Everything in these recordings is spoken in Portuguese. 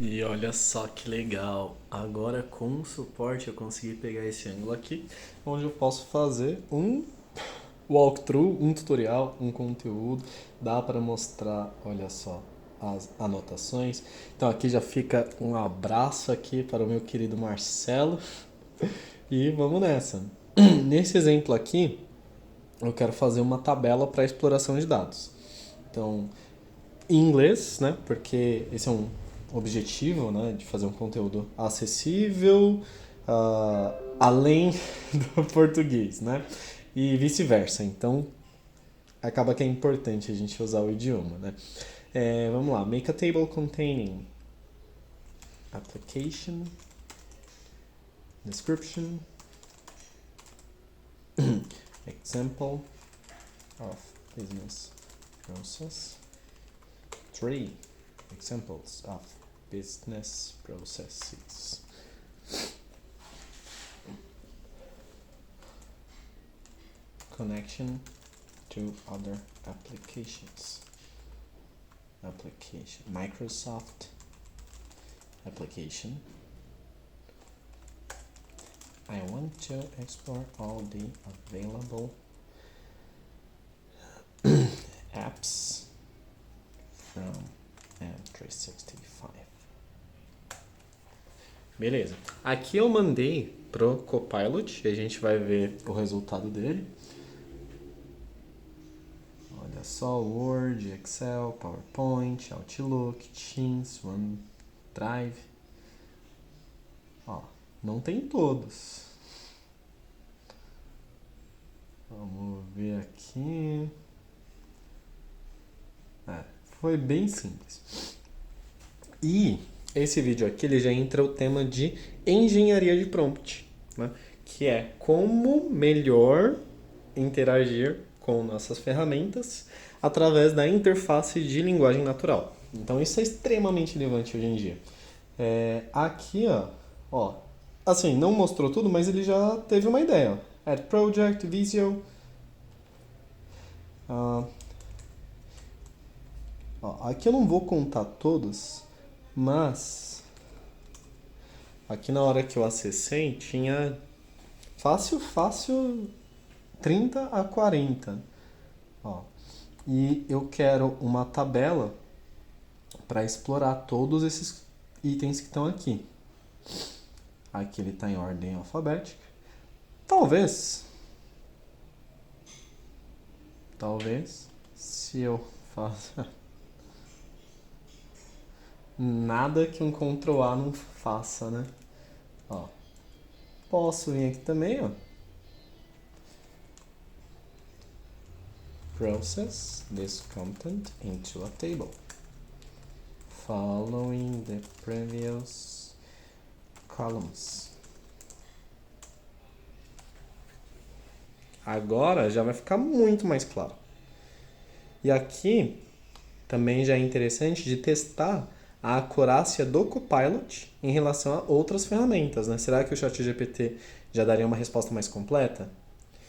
E olha só que legal, agora com o suporte eu consegui pegar esse ângulo aqui, onde eu posso fazer um walkthrough, um tutorial, um conteúdo, dá para mostrar, olha só, as anotações. Então aqui já fica um abraço aqui para o meu querido Marcelo e vamos nessa. Nesse exemplo aqui, eu quero fazer uma tabela para exploração de dados. Então, em inglês, né? Porque esse é um objetivo, né? De fazer um conteúdo acessível, além do português, né? E vice-versa. Então, acaba que é importante a gente usar o idioma, né? Vamos lá. Make a table containing application, description, example of business process. 3 examples of business processes. Connection to other applications. Microsoft application. I want to explore all the available apps from M365. Beleza. Aqui eu mandei pro Copilot e a gente vai ver o resultado dele. Olha só, Word, Excel, PowerPoint, Outlook, Teams, OneDrive. Ó, não tem todos. Vamos ver aqui. Foi bem simples. E esse vídeo aqui ele já entra o tema de engenharia de prompt, né? Que é como melhor interagir com nossas ferramentas através da interface de linguagem natural. Então isso é extremamente relevante hoje em dia. Aqui, ó, assim, não mostrou tudo, mas ele já teve uma ideia. Add Project, Visio. Aqui eu não vou contar todos, mas aqui na hora que eu acessei tinha fácil 30 a 40. E eu quero uma tabela para explorar todos esses itens que estão aqui. Aqui ele está em ordem alfabética. Talvez, se eu faço nada que um Ctrl A não faça, né? Posso vir aqui também, Process this content into a table following the previous columns. Agora já vai ficar muito mais claro. E aqui também já é interessante de testar a acurácia do Copilot em relação a outras ferramentas, né? Será que o ChatGPT já daria uma resposta mais completa?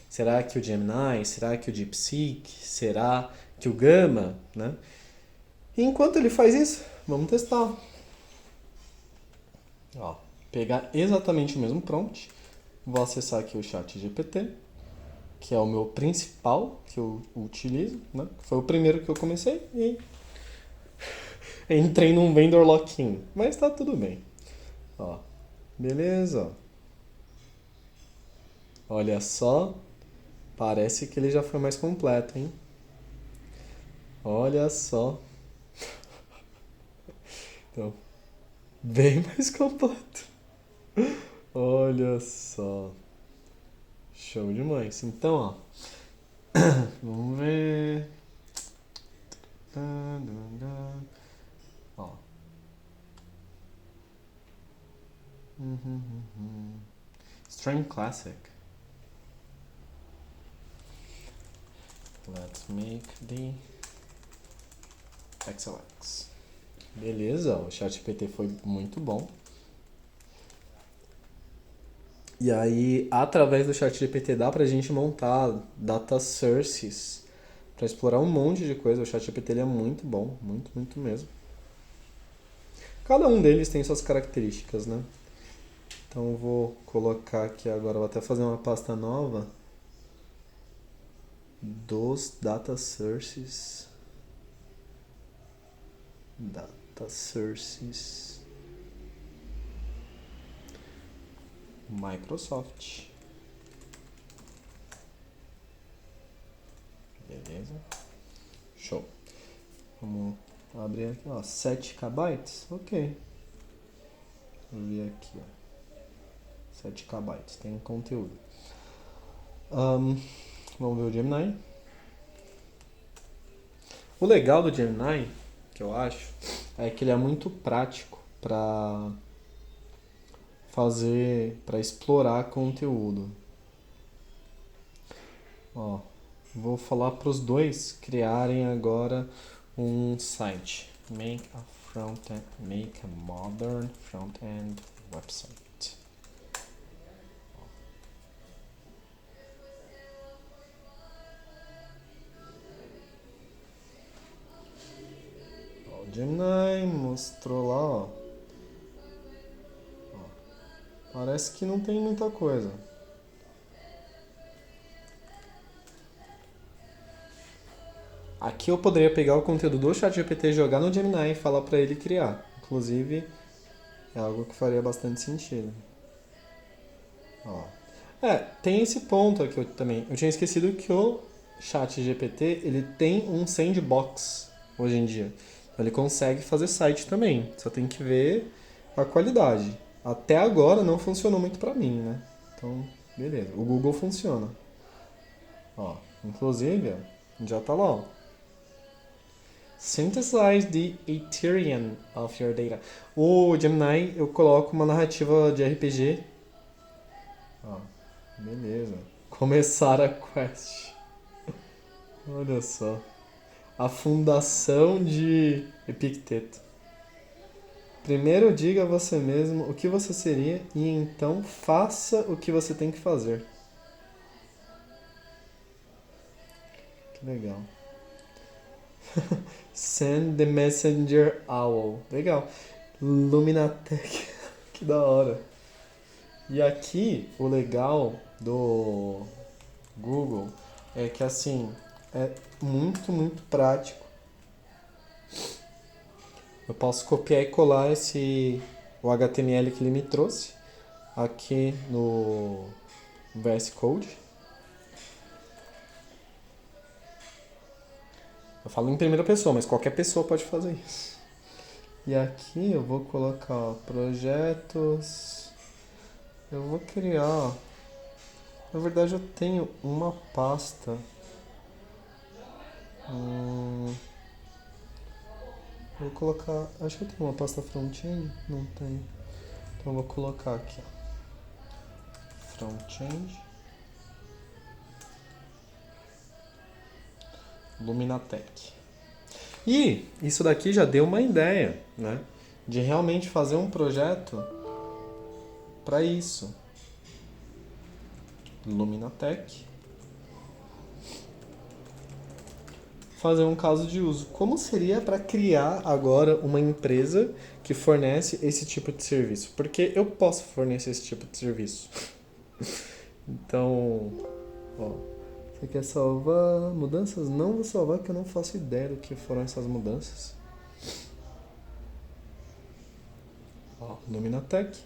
Será que o Gemini? Será que o DeepSeek? Será que o Gama? Né? E enquanto ele faz isso, vamos testar. Pegar exatamente o mesmo prompt. Vou acessar aqui o ChatGPT, que é o meu principal que eu utilizo. Né? Foi o primeiro que eu comecei e entrei num vendor lock-in. Mas tá tudo bem. Beleza. Olha só. Parece que ele já foi mais completo, hein? Olha só. Então, bem mais completo. Olha só. Show demais. Então, vamos ver. Stream Classic. Let's make the XLX. Beleza, o ChatGPT foi muito bom. E aí, através do ChatGPT dá pra gente montar data sources para explorar um monte de coisa. O ChatGPT ele é muito bom, muito mesmo. Cada um deles tem suas características, né? Então eu vou colocar aqui agora, vou até fazer uma pasta nova dos data sources. Data sources Microsoft. Beleza? Show. Vamos abrir aqui, ó, 7 KB, ok. Vou ver aqui, ó, 7 KB, tem conteúdo. Vamos ver o Gemini. O legal do Gemini, que eu acho, é que ele é muito prático para fazer, para explorar conteúdo. Ó, vou falar para os dois criarem agora um site. Make a modern front-end website. Ó, o Gemini mostrou lá, ó. Parece que não tem muita coisa. Aqui eu poderia pegar o conteúdo do ChatGPT, jogar no Gemini e falar para ele criar. Inclusive, é algo que faria bastante sentido. Ó. Tem esse ponto aqui também. Eu tinha esquecido que o ChatGPT, ele tem um sandbox hoje em dia. Então, ele consegue fazer site também. Só tem que ver a qualidade. Até agora não funcionou muito para mim, né? Então, beleza. O Google funciona. Ó, inclusive, ó, já tá lá, ó. Synthesize the Ethereum of your data. O Gemini, eu coloco uma narrativa de RPG. Ó, beleza. Começar a quest. Olha só. A fundação de Epicteto. Primeiro diga a você mesmo o que você seria e então faça o que você tem que fazer. Que legal. Send the Messenger Owl. Legal. Luminatech. Que da hora. E aqui, o legal do Google é que, assim, é muito, muito prático. Eu posso copiar e colar o HTML que ele me trouxe aqui no VS Code. Eu falo em primeira pessoa, mas qualquer pessoa pode fazer isso. E aqui eu vou colocar, ó, projetos. Eu vou criar. Na verdade eu tenho uma pasta. Vou colocar. Acho que eu tenho uma pasta front-end. Não tenho. Então eu vou colocar aqui, ó, front-end. Luminatech. E isso daqui já deu uma ideia, né? De realmente fazer um projeto para isso. Luminatech. Fazer um caso de uso. Como seria para criar agora uma empresa que fornece esse tipo de serviço? Porque eu posso fornecer esse tipo de serviço. Então, ó, você quer salvar mudanças? Não vou salvar porque eu não faço ideia do que foram essas mudanças. Ó, Luminatech.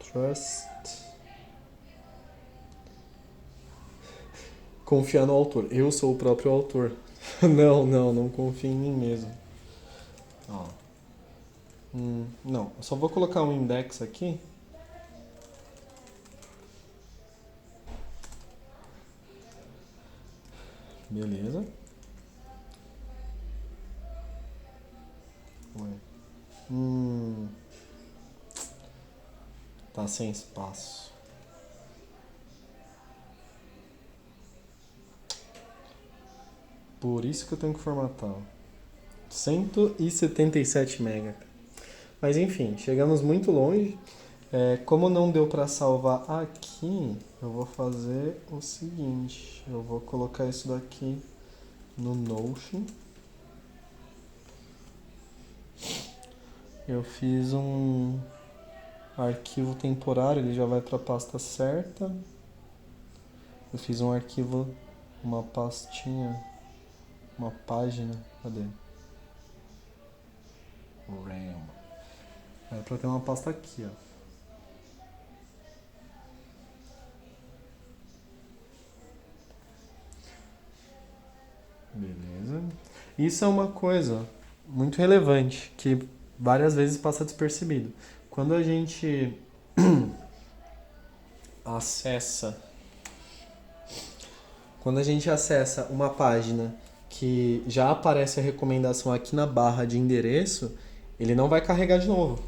Trust. Confiar no autor. Eu sou o próprio autor. Não confio em mim mesmo. Ó. Não, eu só vou colocar um index aqui. Beleza. Ué. Tá sem espaço. Por isso que eu tenho que formatar. 177 MB. Mas enfim, chegamos muito longe. Como não deu para salvar aqui, eu vou fazer o seguinte. Eu vou colocar isso daqui no Notion. Eu fiz um arquivo temporário, ele já vai para a pasta certa. Eu fiz um arquivo, uma pastinha, uma página, cadê? RAM. É para ter uma pasta aqui, ó. Beleza. Isso é uma coisa muito relevante que várias vezes passa despercebido. Quando a gente acessa, quando a gente acessa uma página que já aparece a recomendação aqui na barra de endereço, ele não vai carregar de novo.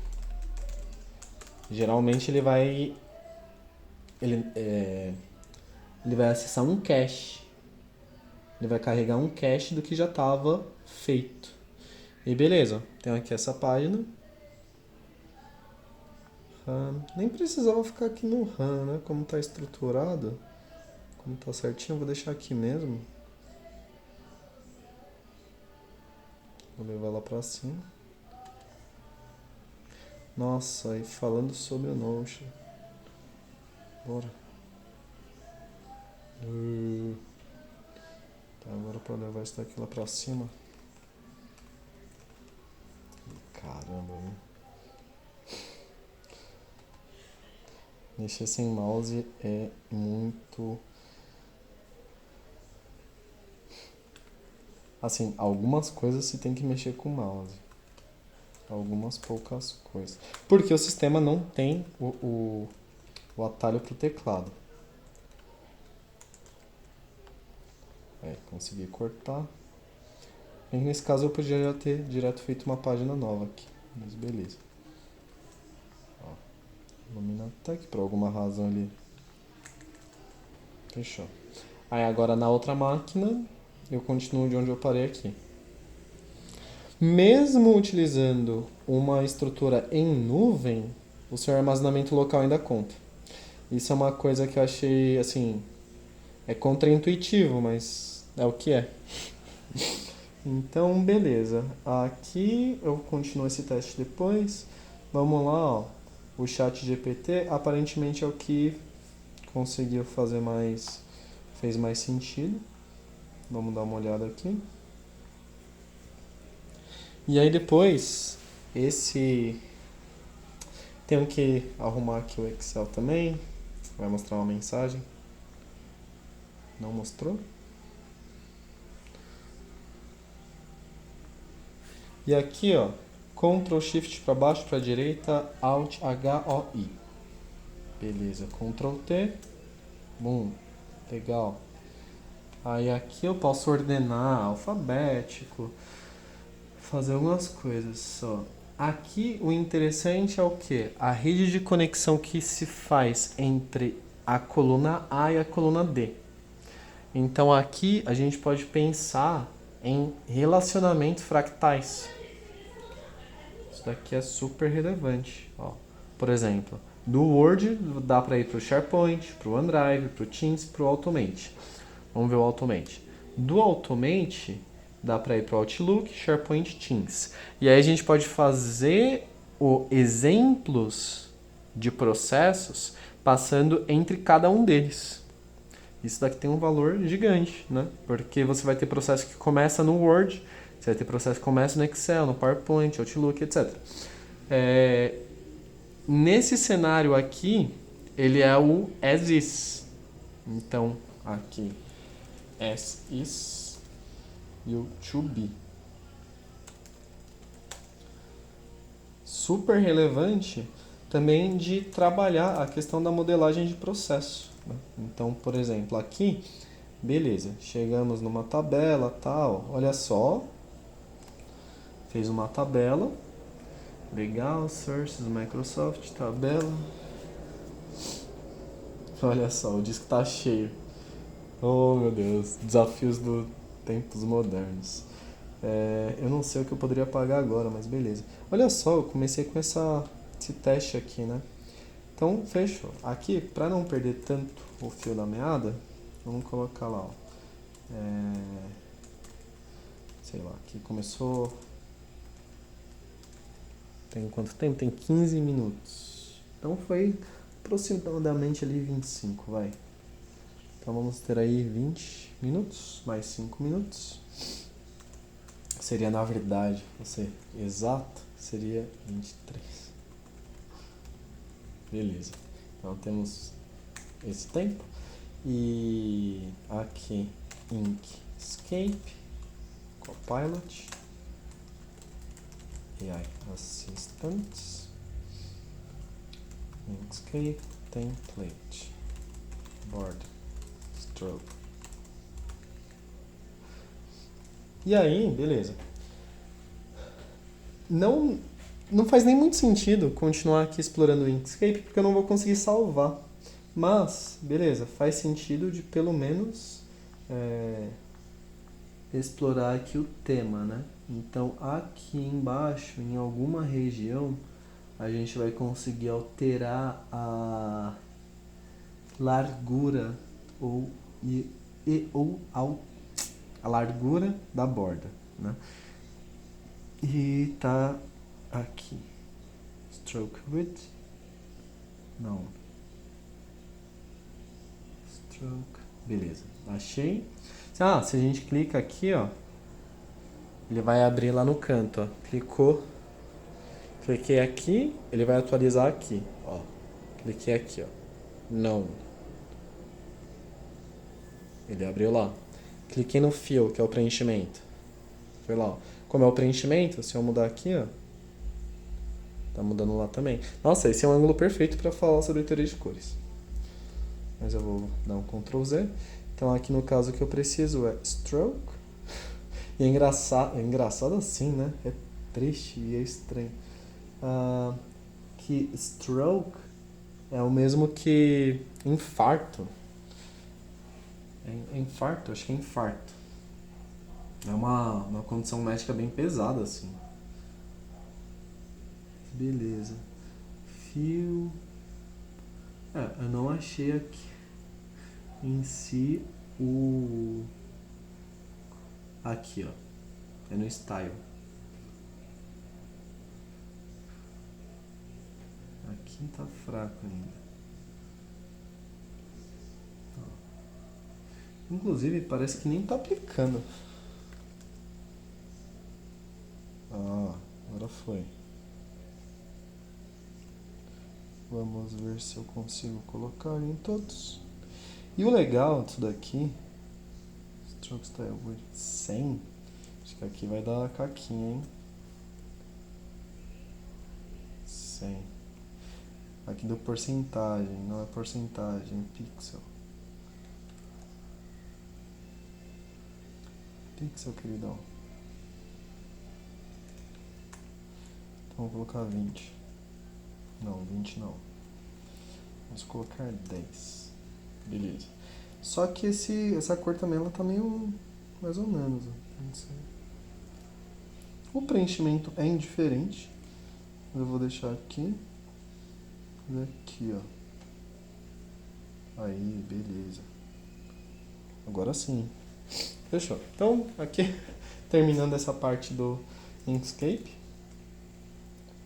Geralmente ele vai acessar um cache. Ele vai carregar um cache do que já estava feito. E beleza, tem aqui essa página. Nem precisava ficar aqui no RAM, né? Como está estruturado, como está certinho, eu vou deixar aqui mesmo. Vou levar lá pra cima. Nossa, e falando sobre o Notion. Bora. Tá, agora para levar isso daqui lá pra cima. Caramba, né? Mexer sem mouse é muito... Assim, algumas coisas você tem que mexer com o mouse. Algumas poucas coisas. Porque o sistema não tem o atalho pro teclado. Consegui cortar. E nesse caso eu podia já ter direto feito uma página nova aqui. Mas beleza. Ó, ilumina até que por alguma razão ali. Fechou. Aí agora na outra máquina eu continuo de onde eu parei aqui. Mesmo utilizando uma estrutura em nuvem, o seu armazenamento local ainda conta. Isso é uma coisa que eu achei, assim, é contraintuitivo, mas é o que é. Então, beleza. Aqui eu continuo esse teste depois. Vamos lá, ó. O chat GPT aparentemente é o que conseguiu fazer mais... fez mais sentido. Vamos dar uma olhada aqui. E aí depois, tenho que arrumar aqui o Excel também. Vai mostrar uma mensagem. Não mostrou? E aqui, ó, Ctrl Shift para baixo, para direita, Alt HOI. Beleza, Ctrl T. Bum, legal. Aí aqui eu posso ordenar alfabético, fazer algumas coisas só. Aqui o interessante é o que? A rede de conexão que se faz entre a coluna A e a coluna D. Então aqui a gente pode pensar em relacionamentos fractais. Isso daqui é super relevante. Ó, por exemplo, do Word dá para ir para o SharePoint, para o OneDrive, para o Teams, para o Automate. Vamos ver o Automate. Do Automate dá para ir para o Outlook, SharePoint, Teams. E aí a gente pode fazer exemplos de processos passando entre cada um deles. Isso daqui tem um valor gigante, né? Porque você vai ter processo que começa no Word, você vai ter processo que começa no Excel, no PowerPoint, Outlook, etc. Nesse cenário aqui, ele é o as is. Então, aqui, as is e o to be. Super relevante também de trabalhar a questão da modelagem de processo. Então, por exemplo, aqui, beleza, chegamos numa tabela, tal, olha só, fez uma tabela, legal, Sources, Microsoft, tabela, olha só, o disco tá cheio. Oh meu Deus, desafios do tempos modernos. Eu não sei o que eu poderia pagar agora, mas beleza. Olha só, eu comecei com esse teste aqui, né? Então, fechou. Aqui, para não perder tanto o fio da meada, vamos colocar lá, ó. Sei lá, aqui começou Tem quanto tempo? Tem 15 minutos. Então foi aproximadamente ali 25, vai. Então vamos ter aí 20 minutos, mais 5 minutos. Seria, na verdade, você exato, seria 23. Beleza. Então temos esse tempo. E aqui, Inkscape, Copilot, AI Assistant, Inkscape, Template, Board, Stroke. E aí, beleza. Não faz nem muito sentido continuar aqui explorando o Inkscape, porque eu não vou conseguir salvar. Mas, beleza, faz sentido de pelo menos explorar aqui o tema, né? Então, aqui embaixo, em alguma região, a gente vai conseguir alterar a largura ou a largura da borda, né? E tá aqui, stroke width, não, stroke, beleza, achei. Se a gente clica aqui, ó, ele vai abrir lá no canto, ó, cliquei aqui, ele vai atualizar aqui, ó, cliquei aqui, ó, não, ele abriu lá. Cliquei no fill, que é o preenchimento, foi lá, ó. Como é o preenchimento, se eu mudar aqui, ó, tá mudando lá também. Nossa, esse é um ângulo perfeito para falar sobre teoria de cores. Mas eu vou dar um Ctrl Z. Então aqui no caso que eu preciso é stroke. E é engraçado assim, né? É triste e é estranho. Que stroke é o mesmo que infarto. É infarto? Acho que é infarto. É uma condição médica bem pesada, assim. Beleza. Fio. Eu não achei aqui em si o... Aqui, ó. É no style. Aqui tá fraco ainda. Inclusive, parece que nem tá aplicando. Agora foi. Vamos ver se eu consigo colocar em todos. E o legal disso daqui, Stroke Style Width 100, acho que aqui vai dar caquinha, hein? 100. Aqui deu porcentagem, não é porcentagem, pixel. Pixel, queridão. Então vou colocar 20. Não, 20 não. Vamos colocar 10. Beleza. Só que essa cor também ela tá meio mais ou menos. O preenchimento é indiferente. Eu vou deixar aqui. E aqui, ó. Aí, beleza. Agora sim. Fechou. Então, aqui, terminando essa parte do Inkscape.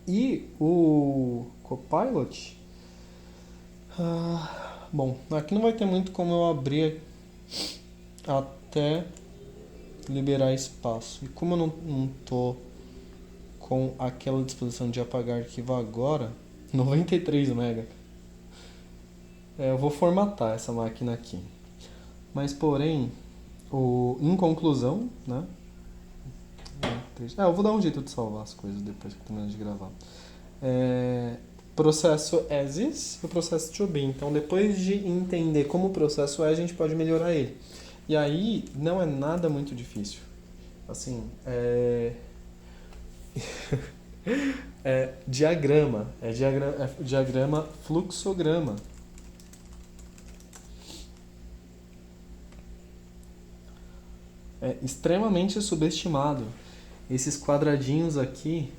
E o Copilot, bom, aqui não vai ter muito como eu abrir até liberar espaço. E como eu não tô com aquela disposição de apagar arquivo agora, 93 MB, eu vou formatar essa máquina aqui. Mas porém, em conclusão, né? Eu vou dar um jeito de salvar as coisas depois que eu terminar de gravar. Processo as is e o processo to be. Então, depois de entender como o processo é, a gente pode melhorar ele. E aí, não é nada muito difícil. Assim, diagrama. É diagrama fluxograma. É extremamente subestimado. Esses quadradinhos aqui,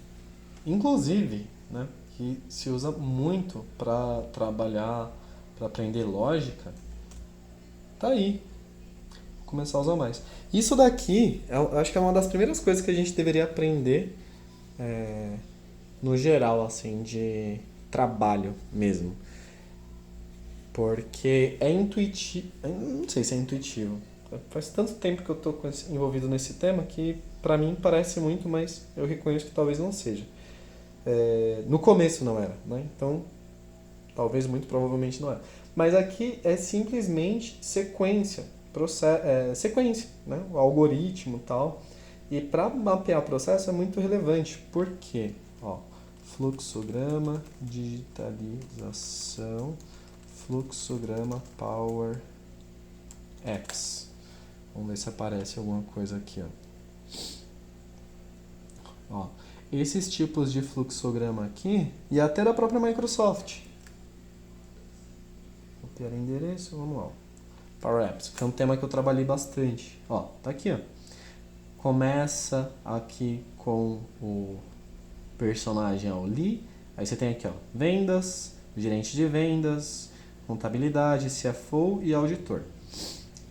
inclusive, né, que se usa muito para trabalhar, para aprender lógica, tá aí. Vou começar a usar mais. Isso daqui, eu acho que é uma das primeiras coisas que a gente deveria aprender no geral, assim, de trabalho mesmo. Porque é intuitivo, não sei se é intuitivo. Faz tanto tempo que eu tô envolvido nesse tema que pra mim parece muito, mas eu reconheço que talvez não seja. No começo não era, né? Então, talvez muito provavelmente não era. Mas aqui é simplesmente sequência, sequência, né? O algoritmo e tal. E para mapear o processo é muito relevante. Por quê? Ó, fluxograma, digitalização, fluxograma Power Apps. Vamos ver se aparece alguma coisa aqui, ó. Esses tipos de fluxograma aqui, e até da própria Microsoft. Copiar endereço, vamos lá. Power Apps, que é um tema que eu trabalhei bastante. Ó, tá aqui, ó. Começa aqui com o personagem, ó, o Lee. Aí você tem aqui, ó, vendas, gerente de vendas, contabilidade, CFO e auditor.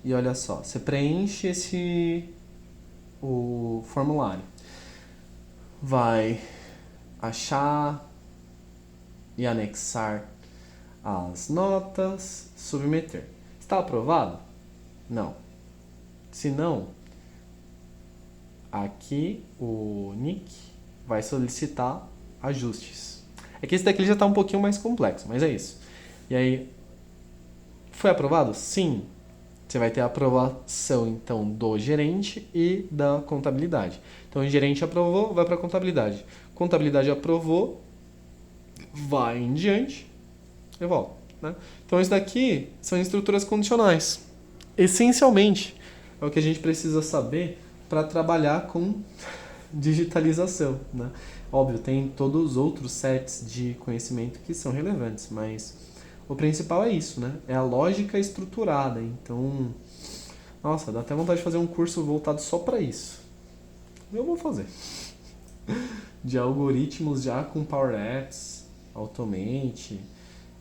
E olha só, você preenche o formulário. Vai achar e anexar as notas, submeter. Está aprovado? Não. Se não, aqui o Nick vai solicitar ajustes. É que esse daqui já está um pouquinho mais complexo, mas é isso. E aí, foi aprovado? Sim. Você vai ter a aprovação, então, do gerente e da contabilidade. Então, o gerente aprovou, vai para a contabilidade. Contabilidade aprovou, vai em diante e volta. Né? Então, isso daqui são estruturas condicionais. Essencialmente, é o que a gente precisa saber para trabalhar com digitalização. Né? Óbvio, tem todos os outros sets de conhecimento que são relevantes, mas o principal é isso, né? É a lógica estruturada. Então, nossa, dá até vontade de fazer um curso voltado só para isso. Eu vou fazer. De algoritmos já com Power Apps, Automate,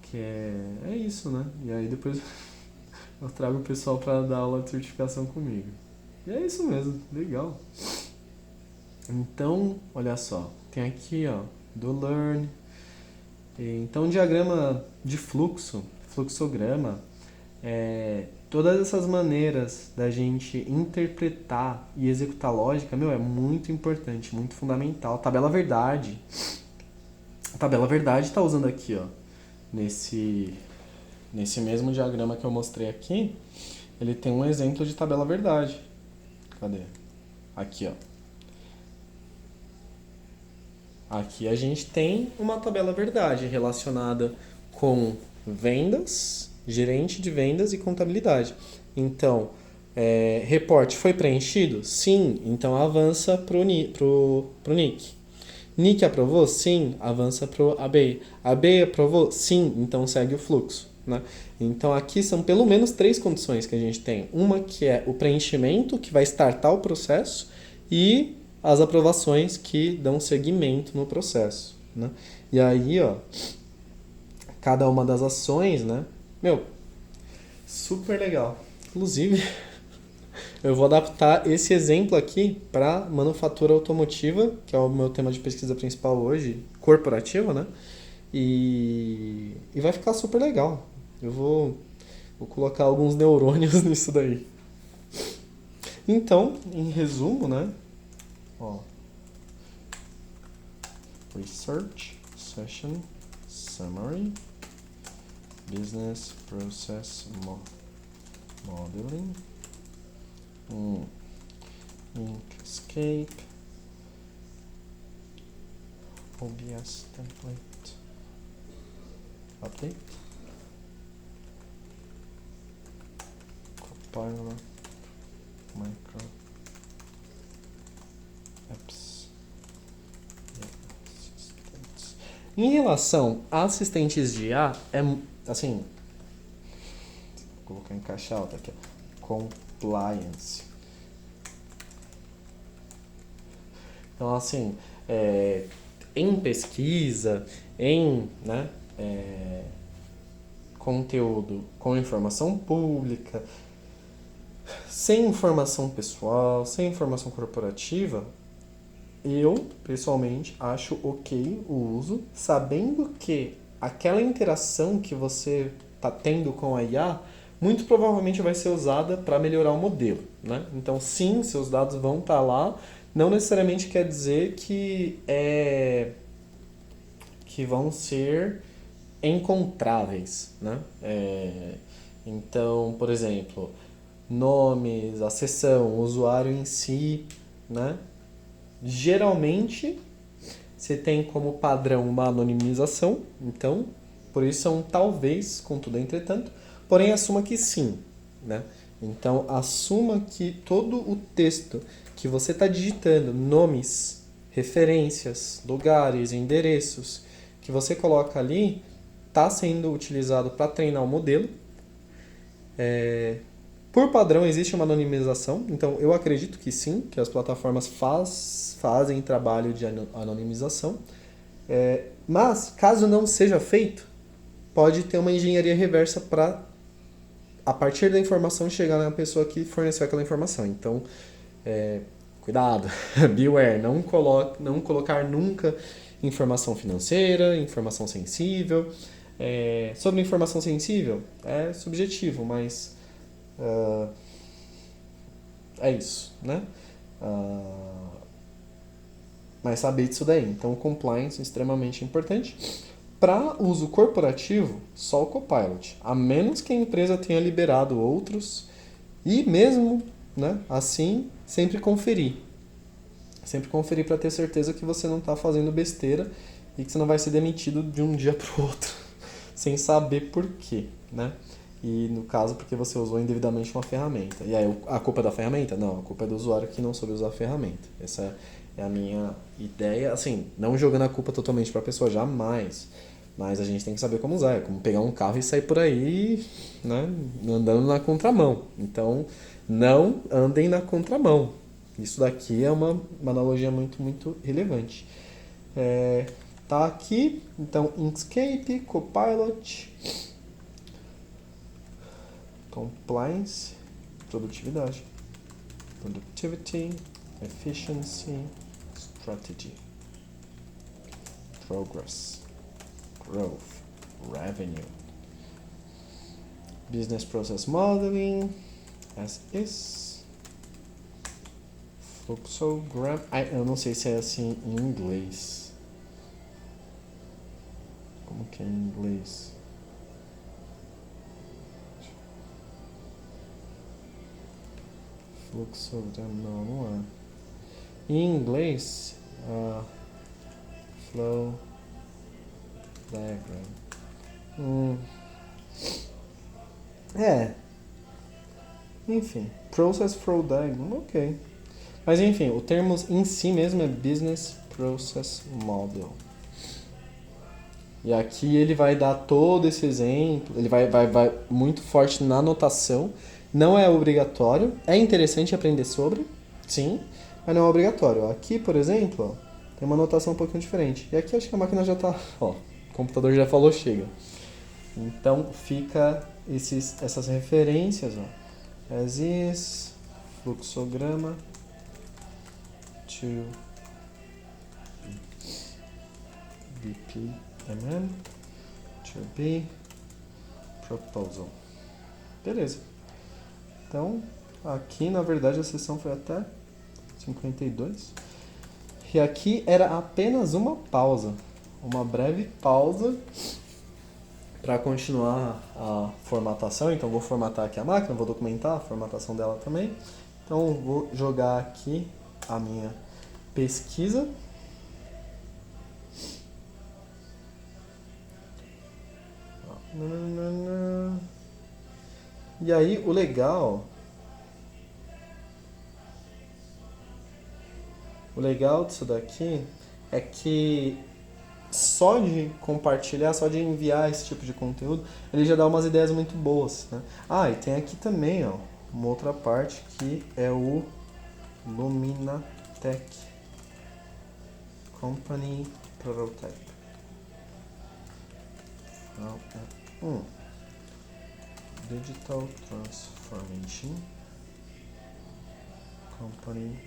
que é isso, né? E aí depois eu trago o pessoal para dar aula de certificação comigo. E é isso mesmo, legal. Então, olha só, tem aqui, ó, do Learn. Então, diagrama de fluxo, fluxograma, todas essas maneiras da gente interpretar e executar lógica, é muito importante, muito fundamental. Tabela verdade. A tabela verdade está usando aqui, ó, nesse mesmo diagrama que eu mostrei aqui, ele tem um exemplo de tabela verdade. Cadê? Aqui, ó. Aqui a gente tem uma tabela verdade relacionada com vendas, gerente de vendas e contabilidade. Então, reporte foi preenchido? Sim, então avança pro Nick. Nick aprovou? Sim, avança pro ABI. ABI aprovou? Sim, então segue o fluxo. Né? Então aqui são pelo menos 3 condições que a gente tem. Uma que é o preenchimento, que vai startar o processo, e as aprovações que dão seguimento no processo. Né? E aí, ó, cada uma das ações, né? Super legal. Inclusive, eu vou adaptar esse exemplo aqui para manufatura automotiva, que é o meu tema de pesquisa principal hoje, corporativa, né? E vai ficar super legal. Eu vou colocar alguns neurônios nisso daí. Então, em resumo, né? Ó, Research Session Summary, Business Process Modeling, Inkscape, OBS Template, Update, Compiler, Micro Apps. Em relação a assistentes de IA, é assim, vou colocar em caixa alta aqui, ó, compliance. Então, assim, em pesquisa, em conteúdo com informação pública, sem informação pessoal, sem informação corporativa, Eu, pessoalmente, acho ok o uso, sabendo que aquela interação que você está tendo com a IA muito provavelmente vai ser usada para melhorar o modelo, né? Então, sim, seus dados vão estar lá, não necessariamente quer dizer que vão ser encontráveis, né? Então, por exemplo, nomes, a sessão, o usuário em si, né? Geralmente, você tem como padrão uma anonimização, então, por isso é um talvez, contudo, entretanto, porém assuma que sim, né? Então, assuma que todo o texto que você está digitando, nomes, referências, lugares, endereços, que você coloca ali, está sendo utilizado para treinar o modelo. Por padrão, existe uma anonimização, então eu acredito que sim, que as plataformas fazem trabalho de anonimização. Mas, caso não seja feito, pode ter uma engenharia reversa para, a partir da informação, chegar na pessoa que forneceu aquela informação. Então, cuidado, beware, não colocar nunca informação financeira, informação sensível. Sobre informação sensível, é subjetivo, mas é isso, né? Mas saber disso daí. Então, compliance é extremamente importante. Para uso corporativo, só o Copilot. A menos que a empresa tenha liberado outros. E mesmo, né, assim, sempre conferir. Sempre conferir para ter certeza que você não está fazendo besteira e que você não vai ser demitido de um dia para o outro sem saber por quê, né? E no caso, porque você usou indevidamente uma ferramenta. E aí, a culpa é da ferramenta? Não, a culpa é do usuário que não soube usar a ferramenta. Essa é a minha ideia. Assim, não jogando a culpa totalmente para a pessoa, jamais. Mas a gente tem que saber como usar. É como pegar um carro e sair por aí, né, andando na contramão. Então, não andem na contramão. Isso daqui é uma analogia muito, muito relevante. Tá aqui, então, Inkscape, Copilot, Compliance, produtividade, Productivity, Efficiency, Strategy, Progress, Growth, Revenue, Business Process Modeling, as is, Fluxogram. Eu não sei se é assim em inglês. Como que é em inglês? Fluxogram, não é. Em inglês, flow diagram. Enfim, process flow diagram, ok. Mas enfim, o termo em si mesmo é Business Process Model. E aqui ele vai dar todo esse exemplo, ele vai muito forte na notação. Não é obrigatório, é interessante aprender sobre, sim, mas não é obrigatório. Aqui, por exemplo, tem uma notação um pouquinho diferente. E aqui acho que a máquina já está, o computador já falou chega. Então fica essas referências, as is, fluxograma, to BPMN, to be proposal. Beleza. Então, aqui na verdade a sessão foi até 52. E aqui era apenas uma pausa, uma breve pausa para continuar a formatação. Então, vou formatar aqui a máquina, vou documentar a formatação dela também. Então, vou jogar aqui a minha pesquisa. E aí, o legal disso daqui é que só de compartilhar, só de enviar esse tipo de conteúdo, ele já dá umas ideias muito boas, né? E tem aqui também, uma outra parte que é o Luminatech Company Prototype. Digital Transformation Company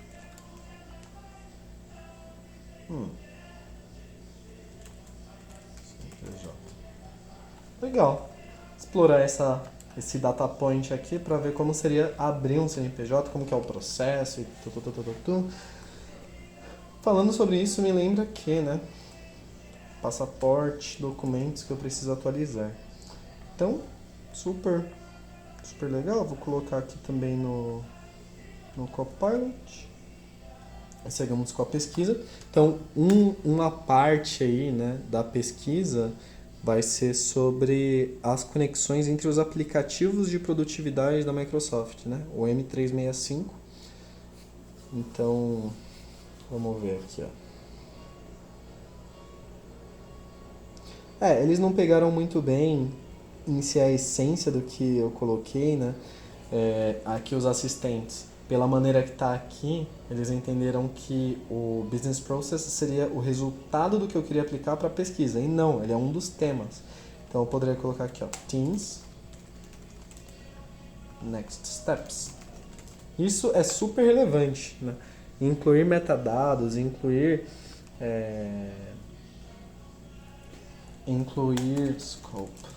CNPJ. Legal. Explorar esse data point aqui para ver como seria abrir um CNPJ, como que é o processo e tudo. Falando sobre isso, me lembra que, né? Passaporte, documentos que eu preciso atualizar. Então, super legal. Vou colocar aqui também no Copilot. Seguimos com a pesquisa. Então, uma parte aí, né, da pesquisa vai ser sobre as conexões entre os aplicativos de produtividade da Microsoft, né? O M365. Então, vamos ver aqui, ó. Eles não pegaram muito bem em si a essência do que eu coloquei, né? Aqui os assistentes. Pela maneira que está aqui, eles entenderam que o Business Process seria o resultado do que eu queria aplicar para a pesquisa. E não, ele é um dos temas. Então eu poderia colocar aqui, ó, Teams, Next Steps. Isso é super relevante, né? Incluir metadados, incluir scope.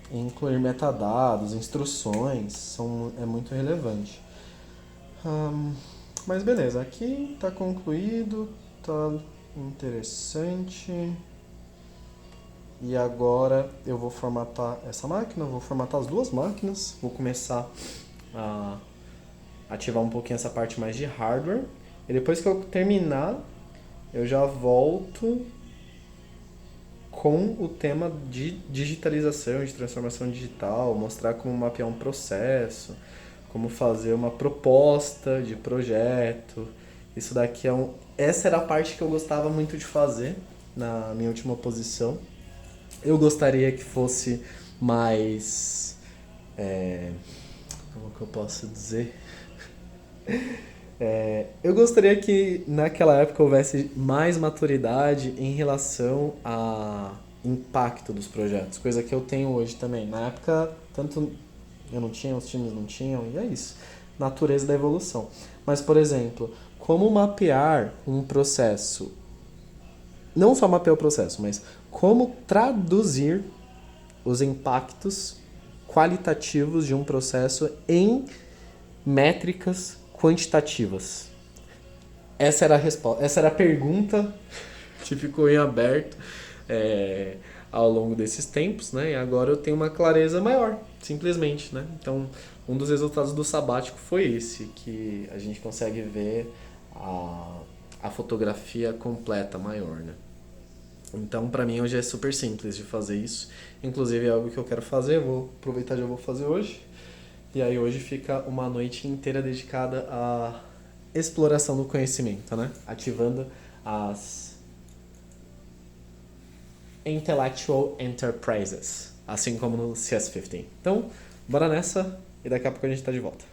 Incluir metadados, instruções, é muito relevante. Mas beleza, aqui está concluído, tá interessante. E agora eu vou formatar essa máquina, vou formatar as duas máquinas, vou começar a ativar um pouquinho essa parte mais de hardware. E depois que eu terminar, eu já volto com o tema de digitalização, de transformação digital, mostrar como mapear um processo, como fazer uma proposta de projeto. Isso daqui essa era a parte que eu gostava muito de fazer na minha última posição. Eu gostaria que fosse mais... como que eu posso dizer? Eu gostaria que naquela época houvesse mais maturidade em relação a impacto dos projetos, coisa que eu tenho hoje também. Na época, tanto eu não tinha, os times não tinham, e é isso. Natureza da evolução. Mas, por exemplo, como mapear um processo? Não só mapear o processo, mas como traduzir os impactos qualitativos de um processo em métricas quantitativas. Essa era a resposta, essa era a pergunta que ficou em aberto ao longo desses tempos, né? E agora eu tenho uma clareza maior, simplesmente, né? Então, um dos resultados do sabático foi esse, que a gente consegue ver a fotografia completa maior, né? Então, para mim, hoje é super simples de fazer isso. Inclusive, é algo que eu quero fazer, vou aproveitar e já vou fazer hoje. E aí, hoje fica uma noite inteira dedicada à exploração do conhecimento, né? Ativando as Intellectual Enterprises, assim como no CS50. Então, bora nessa e daqui a pouco a gente tá de volta.